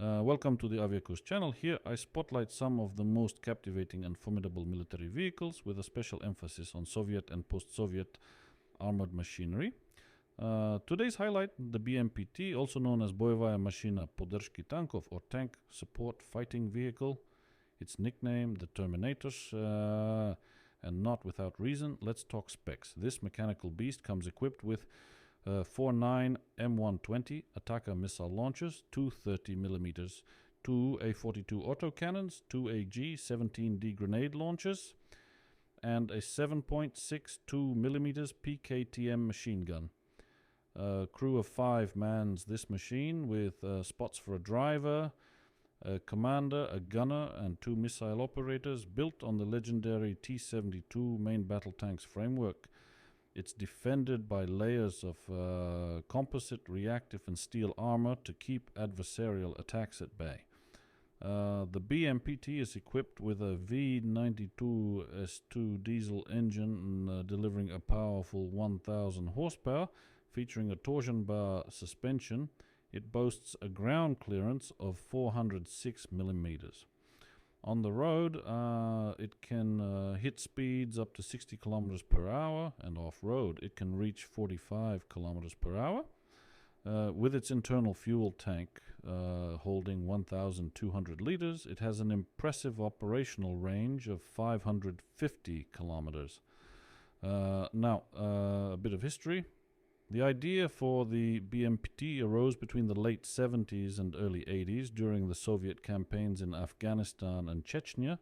Welcome to the Avia-Kurs channel. Here I spotlight some of the most captivating and formidable military vehicles with a special emphasis on Soviet and post-Soviet armored machinery. Today's highlight, the BMPT, also known as Boevaya Mashina Podержки Tankov or Tank Support Fighting Vehicle. Its nickname, the Terminators, and not without reason. Let's talk specs. This mechanical beast comes equipped with 49 M120 Ataka missile launchers, two 30mm, two A42 autocannons, two AG-17D grenade launchers, and a 7.62mm PKTM machine gun. Crew of 5 mans this machine with spots for a driver, a commander, a gunner, and 2 missile operators, built on the legendary T-72 main battle tanks framework. It's defended by layers of composite, reactive, and steel armor to keep adversarial attacks at bay. The BMPT is equipped with a V92S2 diesel engine delivering a powerful 1000 horsepower, featuring a torsion bar suspension. It boasts a ground clearance of 406mm. On the road, it can hit speeds up to 60 kilometers per hour, and off-road it can reach 45 kilometers per hour. With its internal fuel tank holding 1,200 liters, it has an impressive operational range of 550 kilometers. Now, a bit of history. The idea for the BMPT arose between the late 70s and early 80s during the Soviet campaigns in Afghanistan and Chechnya.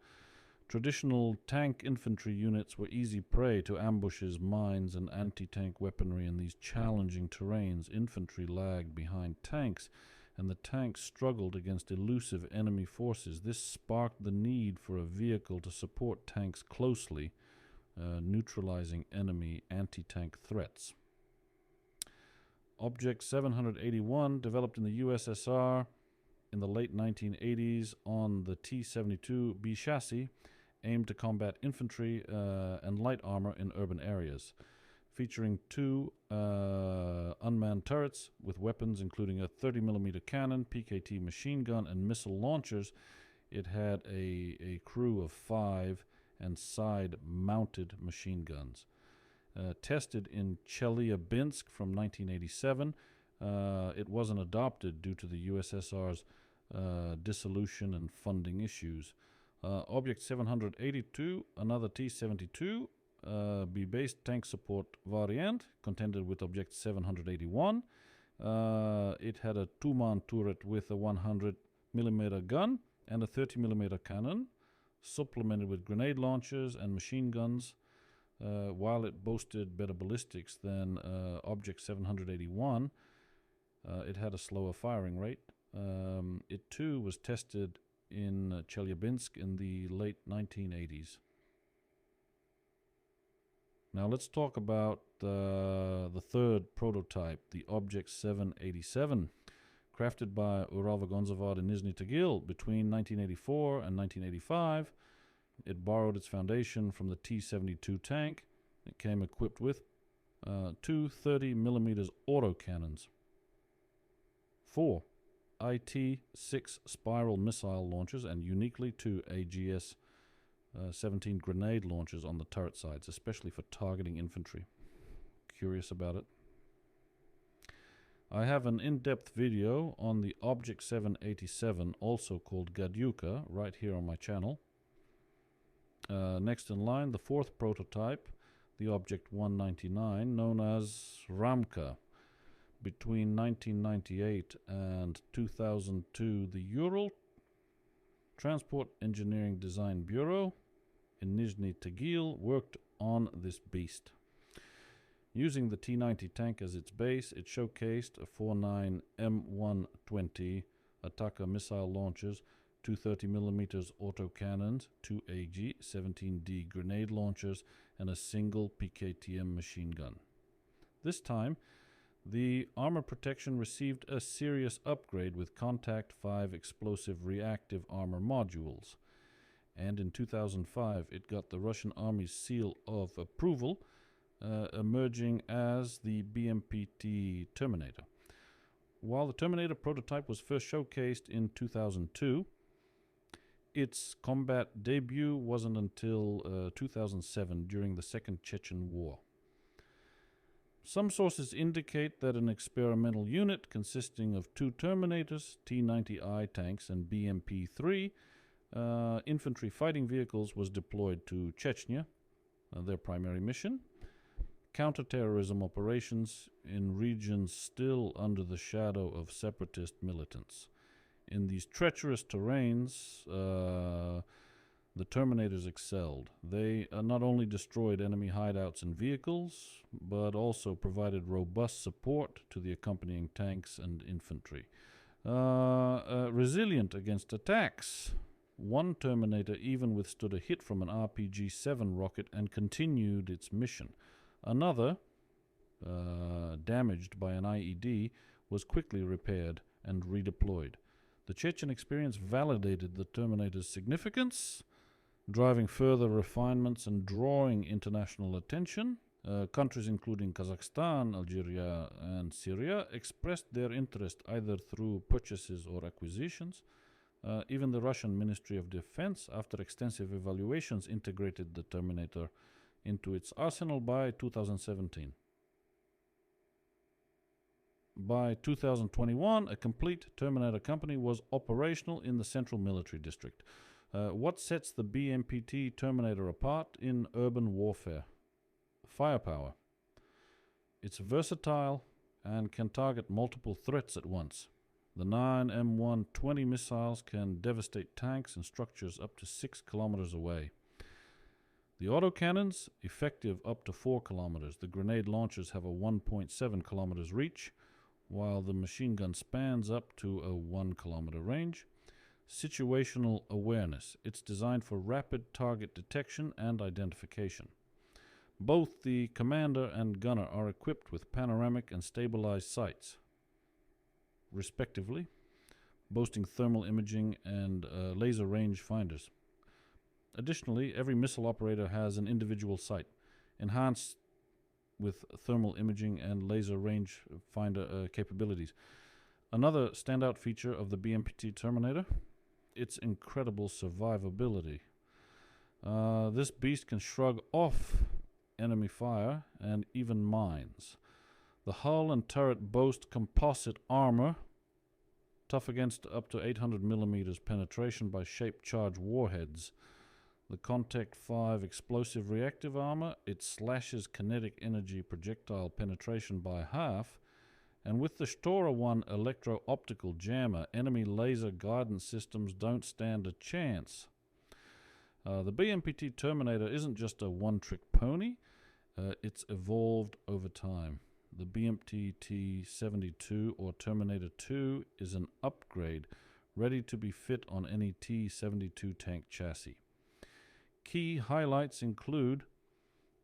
Traditional tank infantry units were easy prey to ambushes, mines, and anti-tank weaponry in these challenging terrains. Infantry lagged behind tanks, and the tanks struggled against elusive enemy forces. This sparked the need for a vehicle to support tanks closely, neutralizing enemy anti-tank threats. Object 781, developed in the USSR in the late 1980s on the T-72B chassis, aimed to combat infantry and light armor in urban areas. Featuring 2 unmanned turrets with weapons including a 30mm cannon, PKT machine gun, and missile launchers, it had a crew of 5 and side-mounted machine guns. Tested in Chelyabinsk from 1987, it wasn't adopted due to the USSR's dissolution and funding issues. Object 782, another T-72, B-based tank support variant, contended with Object 781. It had a 2-man turret with a 100mm gun and a 30mm cannon, supplemented with grenade launchers and machine guns. While it boasted better ballistics than Object 781, it had a slower firing rate. It too was tested in Chelyabinsk in the late 1980s. Now let's talk about the third prototype, the Object 787. Crafted by Uralvagonzavod in Nizhny Tagil between 1984 and 1985. It borrowed its foundation from the T-72 tank. It came equipped with 2 30mm autocannons, 4 IT-6 spiral missile launchers, and uniquely 2 AGS-17 grenade launchers on the turret sides, especially for targeting infantry. Curious about it? I have an in-depth video on the Object 787, also called Gadyuka, right here on my channel. Next in line, the fourth prototype, the Object 199, known as Ramka. Between 1998 and 2002, the Ural Transport Engineering Design Bureau in Nizhny Tagil worked on this beast. Using the T-90 tank as its base, it showcased a 49 M120 Ataka missile launchers, 2 30mm autocannons, 2 AG-17D grenade launchers, and a single PKTM machine gun. This time, the armor protection received a serious upgrade with Contact 5 explosive reactive armor modules. And in 2005, it got the Russian Army's seal of approval, emerging as the BMPT Terminator. While the Terminator prototype was first showcased in 2002, its combat debut wasn't until 2007 during the Second Chechen War. Some sources indicate that an experimental unit consisting of 2 Terminators, T-90I tanks, and BMP-3 infantry fighting vehicles was deployed to Chechnya, their primary mission. Counterterrorism operations in regions still under the shadow of separatist militants. In these treacherous terrains, the Terminators excelled. They not only destroyed enemy hideouts and vehicles, but also provided robust support to the accompanying tanks and infantry. Resilient against attacks. One Terminator even withstood a hit from an RPG-7 rocket and continued its mission. Another, damaged by an IED, was quickly repaired and redeployed. The Chechen experience validated the Terminator's significance, driving further refinements and drawing international attention. Countries including Kazakhstan, Algeria, and Syria expressed their interest either through purchases or acquisitions. Even the Russian Ministry of Defense, after extensive evaluations, integrated the Terminator into its arsenal by 2017. By 2021, a complete Terminator company was operational in the Central Military District. What sets the BMPT Terminator apart in urban warfare? Firepower. It's versatile and can target multiple threats at once. The 9M120 missiles can devastate tanks and structures up to 6 kilometers away. The autocannons, effective up to 4 kilometers. The grenade launchers have a 1.7 kilometers reach, while the machine gun spans up to a 1 kilometer range. Situational awareness. It's designed for rapid target detection and identification. Both the commander and gunner are equipped with panoramic and stabilized sights, respectively, boasting thermal imaging and laser range finders. Additionally, every missile operator has an individual sight, enhanced with thermal imaging and laser range finder capabilities. Another standout feature of the BMPT Terminator, its incredible survivability. This beast can shrug off enemy fire and even mines. The hull and turret boast composite armor, tough against up to 800 millimeters penetration by shaped charge warheads. The Contact 5 explosive reactive armor, it slashes kinetic energy projectile penetration by half, and with the Stora 1 electro-optical jammer, enemy laser guidance systems don't stand a chance. The BMPT Terminator isn't just a one-trick pony, it's evolved over time. The BMPT T-72 or Terminator 2 is an upgrade, ready to be fit on any T-72 tank chassis. Key highlights include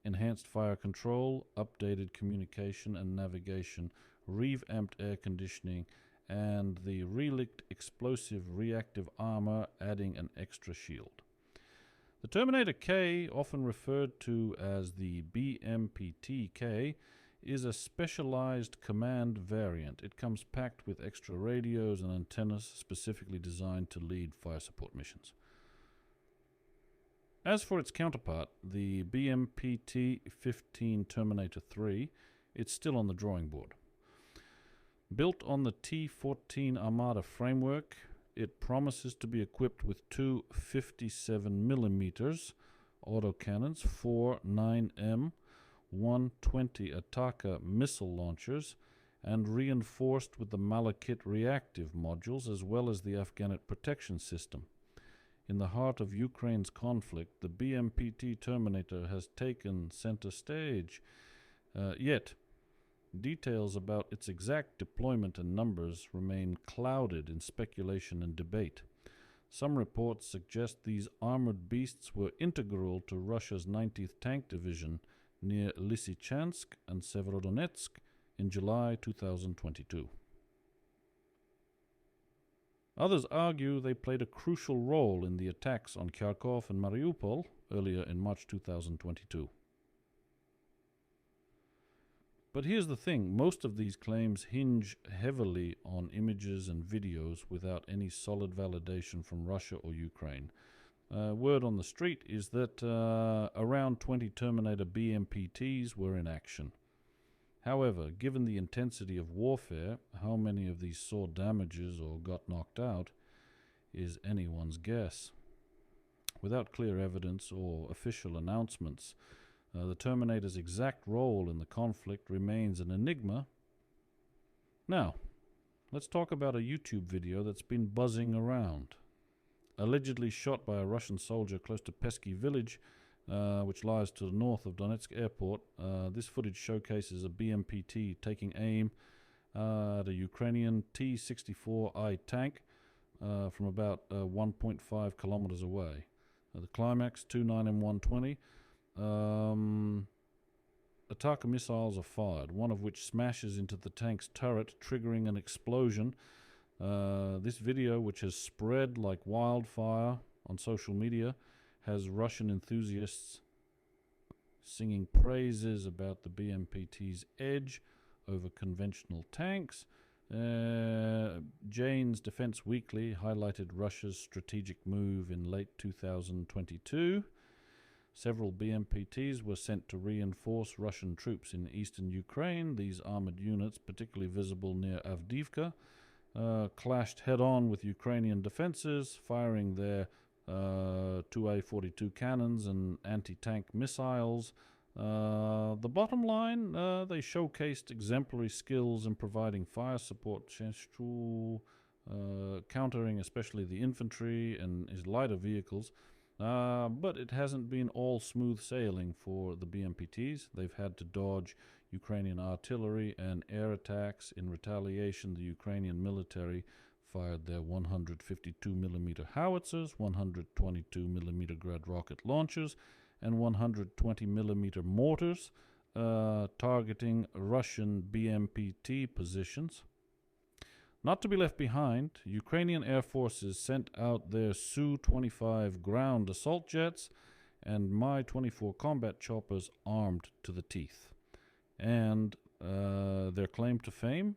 enhanced fire control, updated communication and navigation, revamped air conditioning, and the relict explosive reactive armor adding an extra shield. The Terminator K, often referred to as the BMPT-K, is a specialized command variant. It comes packed with extra radios and antennas specifically designed to lead fire support missions. As for its counterpart, the BMPT-15 Terminator 3, it's still on the drawing board. Built on the T-14 Armada framework, it promises to be equipped with 2 57mm autocannons, 4 9M 120 Ataka missile launchers, and reinforced with the Malachit reactive modules as well as the Afghanistan protection system. In the heart of Ukraine's conflict, the BMPT Terminator has taken center stage. Yet, details about its exact deployment and numbers remain clouded in speculation and debate. Some reports suggest these armored beasts were integral to Russia's 19th Tank Division near Lysychansk and Severodonetsk in July 2022. Others argue they played a crucial role in the attacks on Kharkov and Mariupol earlier in March 2022. But here's the thing, most of these claims hinge heavily on images and videos without any solid validation from Russia or Ukraine. Word on the street is that around 20 Terminator BMPTs were in action. However, given the intensity of warfare, how many of these saw damages or got knocked out is anyone's guess. Without clear evidence or official announcements, the Terminator's exact role in the conflict remains an enigma. Now, let's talk about a YouTube video that's been buzzing around. Allegedly shot by a Russian soldier close to Pesky village, which lies to the north of Donetsk airport. This footage showcases a BMPT taking aim at a Ukrainian T-64I tank from about 1.5 kilometers away. The climax, 2-9 and 120. Ataka missiles are fired, one of which smashes into the tank's turret, triggering an explosion. This video, which has spread like wildfire on social media, has Russian enthusiasts singing praises about the BMPT's edge over conventional tanks. Jane's Defense Weekly highlighted Russia's strategic move in late 2022. Several BMPTs were sent to reinforce Russian troops in eastern Ukraine. These armored units, particularly visible near Avdiivka, clashed head-on with Ukrainian defenses, firing their 2A-42 cannons and anti-tank missiles. The bottom line, they showcased exemplary skills in providing fire support, countering especially the infantry and his lighter vehicles. But it hasn't been all smooth sailing for the BMPTs. They've had to dodge Ukrainian artillery and air attacks. In retaliation, the Ukrainian military fired their 152mm howitzers, 122mm Grad rocket launchers, and 120mm mortars, targeting Russian BMPT positions. Not to be left behind, Ukrainian air forces sent out their Su-25 ground assault jets and Mi-24 combat choppers armed to the teeth. And their claim to fame?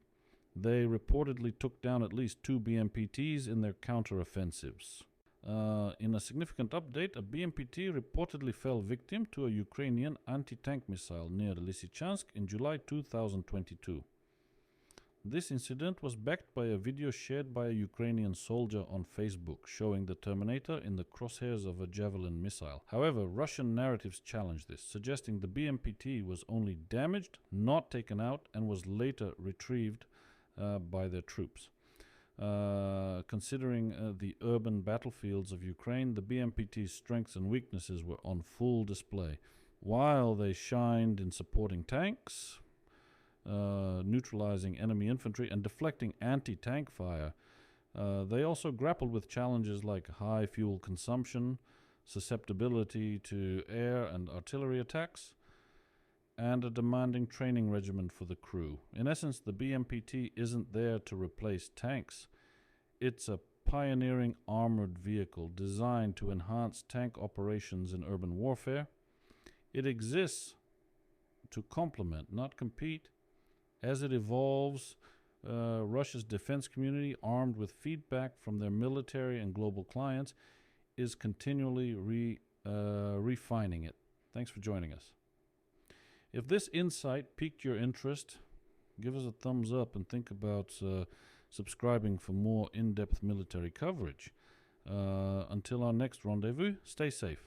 They reportedly took down at least 2 BMPTs in their counteroffensives. In a significant update, a BMPT reportedly fell victim to a Ukrainian anti-tank missile near Lysychansk in July 2022. This incident was backed by a video shared by a Ukrainian soldier on Facebook showing the Terminator in the crosshairs of a Javelin missile. However, Russian narratives challenge this, suggesting the BMPT was only damaged, not taken out, and was later retrieved by their troops. Considering the urban battlefields of Ukraine, the BMPT's strengths and weaknesses were on full display. While they shined in supporting tanks, neutralizing enemy infantry, and deflecting anti-tank fire, they also grappled with challenges like high fuel consumption, susceptibility to air and artillery attacks, and a demanding training regimen for the crew. In essence, the BMPT isn't there to replace tanks. It's a pioneering armored vehicle designed to enhance tank operations in urban warfare. It exists to complement, not compete. As it evolves, Russia's defense community, armed with feedback from their military and global clients, is continually refining it. Thanks for joining us. If this insight piqued your interest, give us a thumbs up and think about subscribing for more in-depth military coverage. Until our next rendezvous, stay safe.